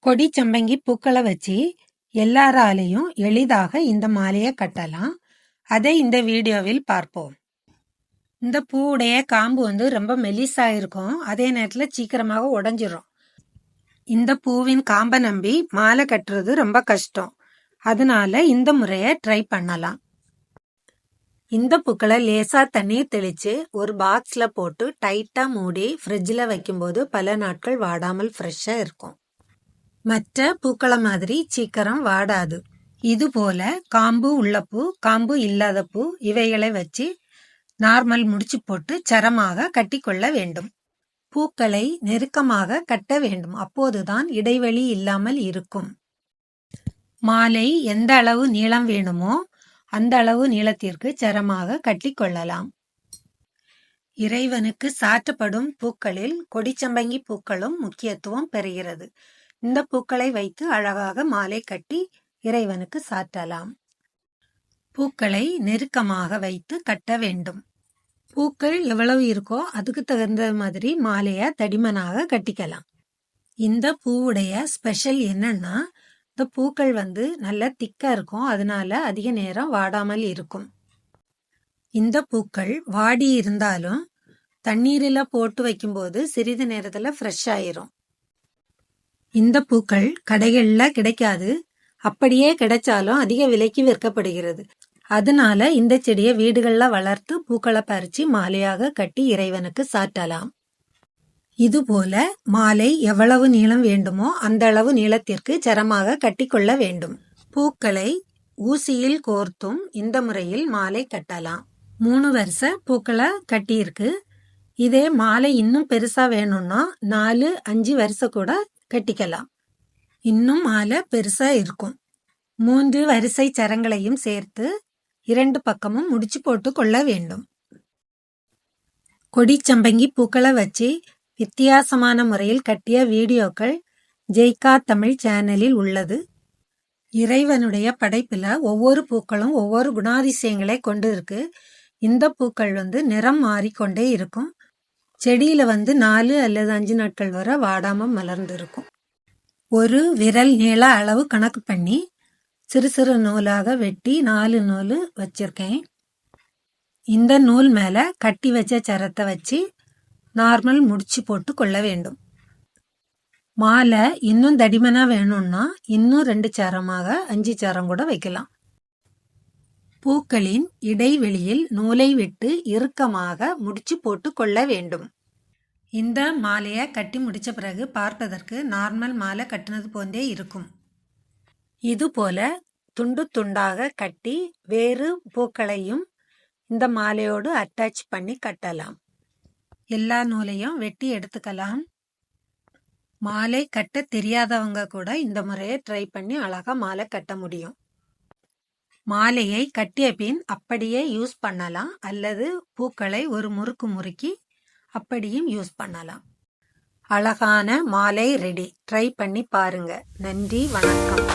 கொடி சம்பங்கி பூக்களை வச்சு எல்லாராலையும் எளிதாக இந்த மாலையை கட்டலாம். அதை இந்த வீடியோவில் பார்ப்போம். இந்த பூவுடைய காம்பு ரொம்ப மெலிசா இருக்கும். அதே நேரத்தில் சீக்கிரமாக உடைஞ்சிரும். இந்த பூவின் காம்பை நம்பி மாலை கட்டுறது ரொம்ப கஷ்டம். அதனால இந்த முறையை ட்ரை பண்ணலாம். இந்த பூக்களை லேசா தண்ணீர் தெளிச்சு ஒரு பாக்ஸ்ல போட்டு டைட்டா மூடி ஃப்ரிட்ஜில் வைக்கும்போது பல நாட்கள் வாடாமல் ஃப்ரெஷ்ஷா இருக்கும். மற்ற பூக்களை மாதிரி சீக்கிரம் வாடாது. இது போல காம்பு உள்ள பூ, காம்பு இல்லாத பூ இவைகளை வச்சு நார்மல் முடிச்சு போட்டு சரமாக கட்டிக்கொள்ள வேண்டும். பூக்களை நெருக்கமாக கட்ட வேண்டும். அப்போதுதான் இடைவெளி இல்லாமல் இருக்கும். மாலை எந்த அளவு நீளம் வேணுமோ அந்த அளவு நீளத்திற்கு சரமாக கட்டிக்கொள்ளலாம். இறைவனுக்கு சாற்றப்படும் பூக்களில் கொடிச்சம்பங்கி பூக்களும் முக்கியத்துவம் பெறுகிறது. இந்த பூக்களை வைத்து அழகாக மாலை கட்டி இறைவனுக்கு சாற்றலாம். பூக்களை நெருக்கமாக வைத்து கட்ட வேண்டும். பூக்கள் எவ்வளவு இருக்கோ அதுக்கு தகுந்த மாதிரி மாலைய தடிமனாக கட்டிக்கலாம். இந்த பூவுடைய ஸ்பெஷல் என்னன்னா, இந்த பூக்கள் நல்ல திக்கா இருக்கும். அதனால அதிக நேரம் வாடாமல் இருக்கும். இந்த பூக்கள் வாடி இருந்தாலும் தண்ணீரில் போட்டு வைக்கும்போது சிறிது நேரத்துல ஃப்ரெஷ் ஆயிரும். இந்த பூக்கள் கடைகள்ல கிடைக்காது. அப்படியே கிடைச்சாலும் அதிக விலைக்கு விற்கப்படுகிறது. அதனால இந்த செடியை வீடுகள்ல வளர்த்து பூக்களை பறிச்சு மாலையாக கட்டி இறைவனுக்கு சாற்றலாம். இதுபோல மாலை எவ்வளவு நீளம் வேண்டுமோ அந்த அளவு நீளத்திற்கு சரமாக கட்டிக்கொள்ள வேண்டும். பூக்களை ஊசியில் கோர்த்தும் இந்த முறையில் மாலை கட்டலாம். 3 வருஷ பூக்களை கட்டியிருக்கு. இதே மாலை இன்னும் பெருசா வேணும்னா 4-5 வருஷம் கூட கட்டிக்கலாம். இன்னும் மாலை பெருசா இருக்கும். 3 வரிசை சரங்களையும் சேர்த்து 2 பக்கமும் முடிச்சு போட்டு கொள்ள வேண்டும். கொடிச்சம்பங்கி பூக்களை வச்சு வித்தியாசமான முறையில் கட்டிய வீடியோக்கள் ஜெய்கா தமிழ் சேனலில் உள்ளது. இறைவனுடைய படைப்புல ஒவ்வொரு பூக்களும் ஒவ்வொரு குணாதிசயங்களை கொண்டு இருக்கு. இந்த பூக்கள் நிறம் மாறிக்கொண்டே இருக்கும். செடியில 4 அல்லது 5 நாட்கள் வரை வாடாம மலர்ந்து இருக்கும். ஒரு விரல் நீள அளவு கணக்கு பண்ணி சிறு சிறு நூலாக வெட்டி 4 நூல் வச்சிருக்கேன். இந்த நூல் மேல கட்டி வச்ச சரத்தை வச்சு நார்மல் முடிச்சு போட்டு கொள்ள வேண்டும். மாலை இன்னும் தடிமனா வேணும்னா இன்னும் 2 சரமாக 5 சரம் கூட வைக்கலாம். பூக்களின் இடைவெளியில் நூலை விட்டு இறுக்கமாக முடிச்சு போட்டு கொள்ள வேண்டும். இந்த மாலையை கட்டி முடிச்ச பிறகு பார்ப்பதற்கு நார்மல் மாலை கட்டினது போன்றே இருக்கும். இது போல துண்டு துண்டாக கட்டி வேறு பூக்களையும் இந்த மாலையோடு அட்டாச் பண்ணி கட்டலாம். எல்லா நூலையும் வெட்டி எடுத்துக்கலாம். மாலை கட்ட தெரியாதவங்க கூட இந்த முறையை ட்ரை பண்ணி அழகா மாலை கட்ட முடியும். மாலையை கட்டிய பின் அப்படியே யூஸ் பண்ணலாம். அல்லது பூக்களை ஒரு முறுக்கு முறுக்கி அப்படியும் யூஸ் பண்ணலாம். அழகான மாலை ரெடி. ட்ரை பண்ணி பாருங்க. நன்றி, வணக்கம்.